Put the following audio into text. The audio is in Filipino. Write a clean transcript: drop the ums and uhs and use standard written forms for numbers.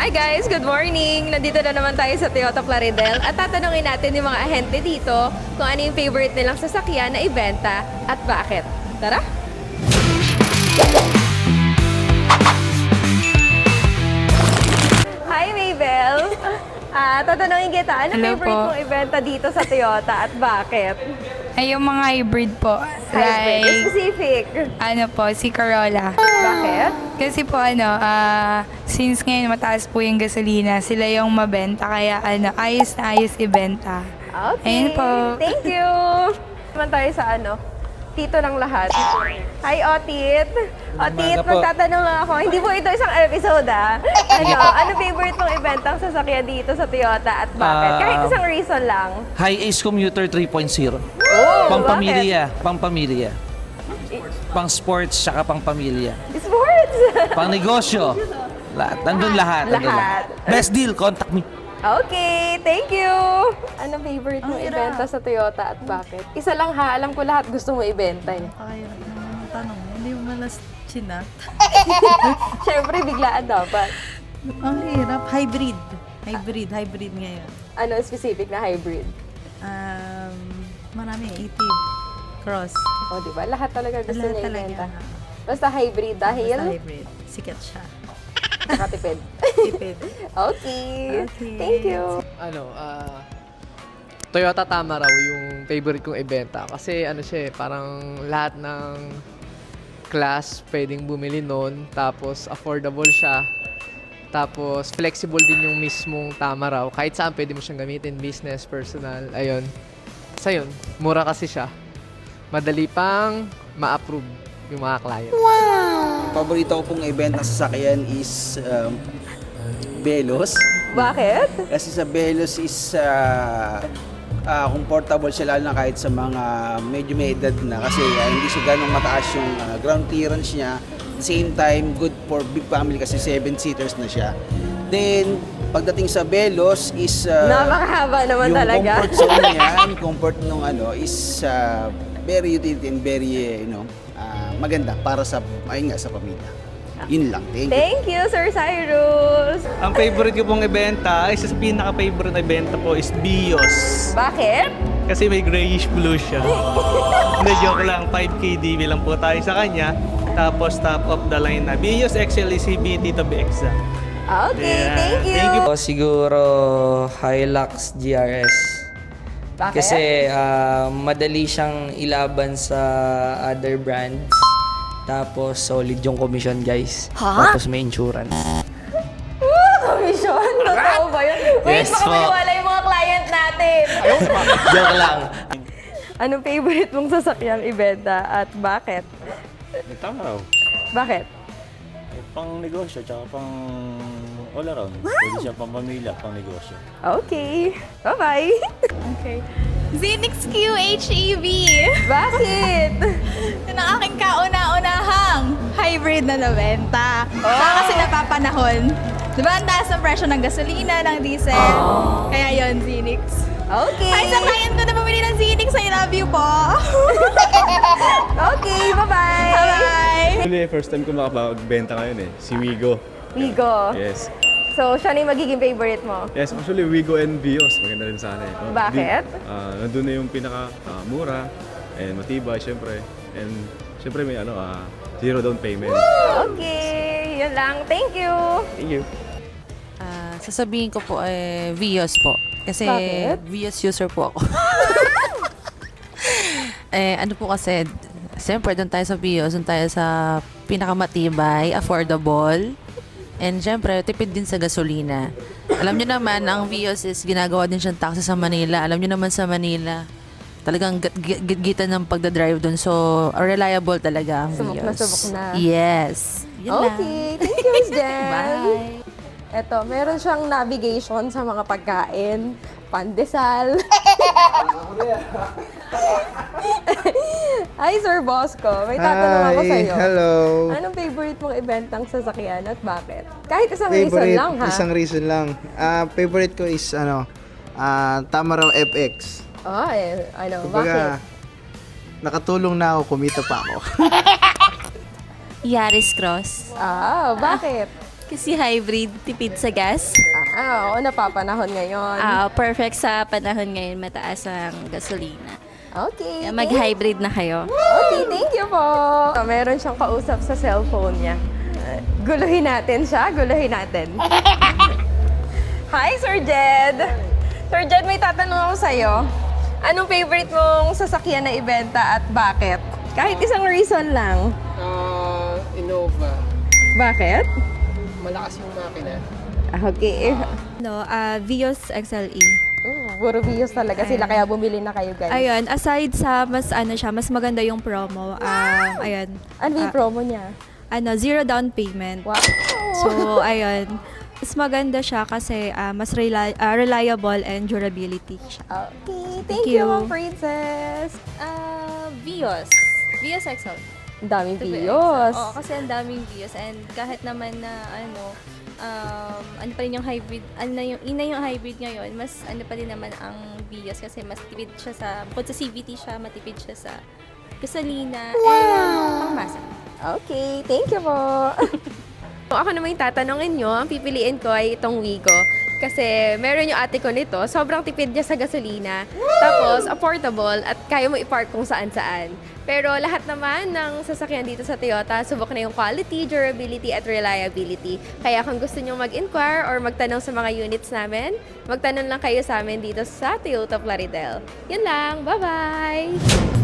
Hi guys! Good morning! Nandito na naman tayo sa Toyota Plaridel at tatanungin natin yung mga ahente dito kung ano yung favorite nilang sasakyan na ibenta at bakit. Tara! Hi Mabel! Tatanungin kita, ano Hello favorite po. mong ibenta dito sa Toyota at bakit? Ay, yung mga hybrid po. Hybrid, Like, specific. ano po, si Corolla. Bakit? Kasi po, since ngayon mataas po yung gasolina, sila yung mabenta. Kaya, ayos na ayos ibenta. Okay. Ayun po. Thank you. Naman tayo sa tito ng lahat. Hi, Otit. Otit, magtatanong lang ako. Hindi po ito isang episode, ano favorite mong ibentang sasakyan dito sa Toyota at bakit? Kahit isang reason lang. Hi-Ace Commuter 3.0. Oh, Pang-pamilya. Pang-pamilya. Pang-sports, saka pang-pamilya. Sports! Pang-negosyo. Lahat. Nandun lahat. Nandun Lahat. Best deal, contact me. Okay, thank you! Ano favorite mong ibenta sa Toyota at bakit? Isa lang ha, alam ko lahat gusto mo ibenta eh. Ay, ang tanong, hindi mo malas chinat. Siyempre, biglaan dapat. Ang hirap, hybrid. Hybrid ngayon. Ano specific na hybrid? Marami, 80. Cross. O, di ba? Lahat talaga gusto Lahat niya talaga. ibenta. Basta hybrid dahil Basta hybrid. Sikat siya. nakatipid. Tipid. Okay. Okay. Thank you. Toyota Tama raw yung favorite kong ibenta. Kasi siya parang lahat ng class pwedeng bumili nun. Tapos affordable siya. Tapos flexible din yung mismong Tama raw. Kahit saan pwede mo siyang gamitin, business, personal, ayun. Sa yun, mura kasi siya. Madali pang ma-approve yung mga client. Paborito ko pong event na sasakyan is Velos. Bakit? Kasi sa Velos is comfortable siya lalo na kahit sa mga medyo may edad na kasi hindi siya ganong mataas yung ground clearance niya. At the same time, good for big family kasi 7-seaters na siya. Then, pagdating sa Velos is Napakahaba naman yung talaga. comfort zone niya, yung comfort nung is very utility and very maganda para sa sa pamilya. Yun lang. Thank you. Thank you, Sir Cyrus. Ang favorite ko pong ibenta, isa sa pinaka-favorite na ibenta po is Bios. Bakit? Kasi may grayish blue siya. Hindi, joke lang. 5K DB lang po tayo sa kanya. Tapos top of the line na Bios XLE to be exact. Okay, Yeah. thank you. Thank you. Siguro Hilux GRS. Bakit? Kasi madali siyang ilaban sa other brands. Tapos solid yung commission, guys. Tapos may insurance. Commission? Totoo ba yun? Wait, Yes baka po. maniwala yung mga client natin. Joke lang. Anong favorite mong sasakyang ibenta at bakit? Tama raw. Bakit? Pang negosyo, tsaka pang all around. Pwede siya pang pamilya, pang negosyo. Okay. Bye-bye. Okay. Zenix QHEV. Bakit? Yun ang aking kauna-unahang hybrid na nabenta. Kasi napapanahon. Diba ang taas ng presyo ng gasolina, ng diesel? Kaya yon Zenix. Okay. Ay, sa client ko na bumili ng Zenix, I love you po. Okay, bye-bye. Bye-bye. Actually, first time ko makapagbenta ngayon si Wigo. Wigo. Yes. So, siya na yung magiging favorite mo? Yes, actually Wigo and Vios, maganda rin sana Bakit? Nandun na yung pinaka-mura and matibay, syempre. And syempre may zero down payment. Okay, yun lang. Thank you. Thank you. Sasabihin ko po, Vios po. Kasi Bakit? Vios user po ako. Ano po kasi, siyempre doon tayo sa Vios, doon tayo sa pinakamatibay, affordable, and siyempre, tipid din sa gasolina. Alam nyo naman, ang Vios is ginagawa din siyang taxi sa Manila. Alam nyo naman sa Manila, talagang gitgitan ng pagdadrive doon. So, reliable talaga ang Subok Vios. na subok na. Yes. Yun lang. Okay, thank you, Miss Jen. Bye. Eto, meron siyang navigation sa mga pagkain, pandesal. Hi, Sir Bosco. May tatanong ako sa'yo. Hello. Anong favorite mong eventang sasakyan at bakit? Kahit isang reason lang, ha? Isang reason lang. Favorite ko is Tamaraw FX. Bakit? Kumbaga, nakatulong na ako, kumita pa ako. Yaris Cross. Bakit? Kasi hybrid, tipid sa gas. Oo, napapanahon ngayon. Perfect sa panahon ngayon, mataas ang gasolina. Okay. Kaya mag-hybrid na kayo. Okay, thank you po. Meron siyang kausap sa cellphone niya. Guluhin natin siya, guluhin natin. Hi, Sir Jed! Sir Jed, may tatanong ako sa'yo. Anong favorite mong sasakyan na ibenta at bakit? Kahit isang reason lang. Innova. Bakit? Malakas yung makina. Okay. Vios XLE. Puro Vios talaga sila, kaya bumili na kayo, guys. Ayun, aside sa mas maganda yung promo. Ayun. Ano yung promo niya? Zero down payment. Wow! So, ayun. Mas maganda siya kasi mas reliable and durability siya. Okay, thank you, Ma'am Princess. Vios. Vios XL. Ang daming Vios. Oo, kasi ang daming Vios and kahit naman na ano pa rin yung hybrid, yung hybrid ngayon, mas ano pa rin naman ang Vios kasi mas tipid siya bukod sa CVT siya, matipid siya sa gasolina and pangmasa. Okay, thank you po. Ako naman yung tatanungin nyo, ang pipiliin ko ay itong Wigo. Kasi meron yung ate ko nito, sobrang tipid niya sa gasolina. Tapos, affordable at kaya mo i-park kung saan-saan. Pero lahat naman ng sasakyan dito sa Toyota, subok na yung quality, durability, at reliability. Kaya kung gusto nyo mag-inquire or magtanong sa mga units namin, magtanong lang kayo sa amin dito sa Toyota Plaridel. Yun lang, bye-bye!